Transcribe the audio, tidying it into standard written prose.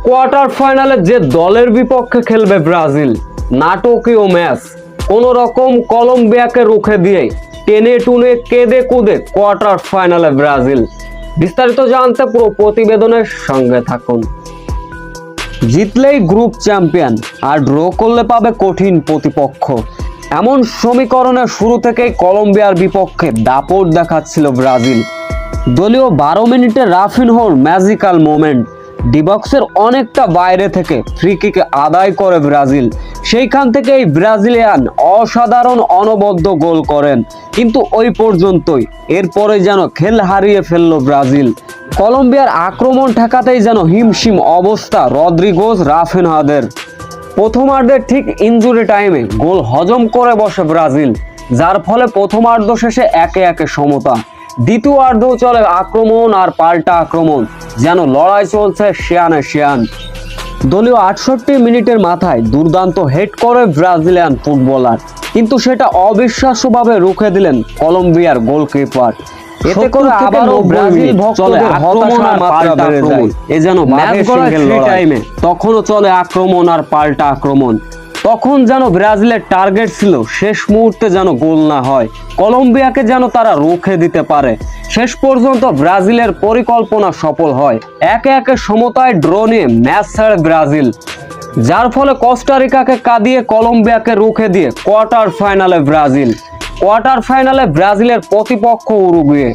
Quarter ফাইনালে যে দলের বিপক্ষে খেলবে ব্রাজিল, নাটকীয় ম্যাচ। কোন রকম কলম্বিয়াকে রুখে দিয়ে টেনে টুনে কেঁদে কুদে কোয়ার্টার ফাইনালে ব্রাজিল। বিস্তারিত জানতে পুরো প্রতিবেদনের সঙ্গে থাকুন। জিতলেই গ্রুপ চ্যাম্পিয়ন, আর ড্র করলে পাবে কঠিন প্রতিপক্ষ। এমন সমীকরণের শুরু থেকেই কলম্বিয়ার বিপক্ষে দাপট দেখাচ্ছিল ব্রাজিল। দলীয় 12 মিনিটে রাফিনহোর ম্যাজিক্যাল মোমেন্ট, ডিবক্সের অনেকটা বাইরে থেকে ফ্রি কিকে আদায় করে ব্রাজিল। সেইখান থেকে এই ব্রাজিলিয়ান অসাধারণ অনবদ্য গোল করেন, কিন্তু ওই পর্যন্তই। এরপরে যেন খেল হারিয়ে ফেলল ব্রাজিল। কলম্বিয়ার আক্রমণ ঠেকাতেই যেন হিমশিম অবস্থা রদ্রিগোজ রাফিনহাদের। প্রথমার্ধের ঠিক ইনজুরি টাইমে গোল হজম করে বসে ব্রাজিল, যার ফলে প্রথমার্ধ শেষে একে একে সমতা। দ্বিতীয়ার্ধেও চলে আক্রমণ আর পাল্টা আক্রমণ, যেন লড়াই চলছে শিয়ানে শিয়ান। দলীয় 68 মিনিটের মাথায় দুর্দান্ত হেড করে ব্রাজিলিয়ান ফুটবলার, কিন্তু সেটা অবিশ্বাস্যভাবে রুখে দিলেন কলম্বিয়ার গোলকিপার। এতে করে আবারও ব্রাজিল ভক্তদের হতাশার মাত্রা বেড়ে যায়। এ যেন ম্যাচ গড়ায় ফ্রি টাইমে, তখনও চলে আক্রমণ আর পাল্টা আক্রমণ। তখন যেন ব্রাজিলের টার্গেট ছিল শেষ মুহূর্তে যেন গোল না হয়, কলম্বিয়াকে যেন তারা রুখে দিতে পারে। শেষ পর্যন্ত ব্রাজিলের পরিকল্পনা সফল হয়। একে একে সমতায় ড্র নিয়ে ম্যাচ ছাড়ে ব্রাজিল, যার ফলে কোস্টারিকাকে কাঁদিয়ে কলম্বিয়াকে রুখে দিয়ে কোয়ার্টার ফাইনালে ব্রাজিল। কোয়ার্টার ফাইনালে ব্রাজিলের প্রতিপক্ষ উরুগুয়ে।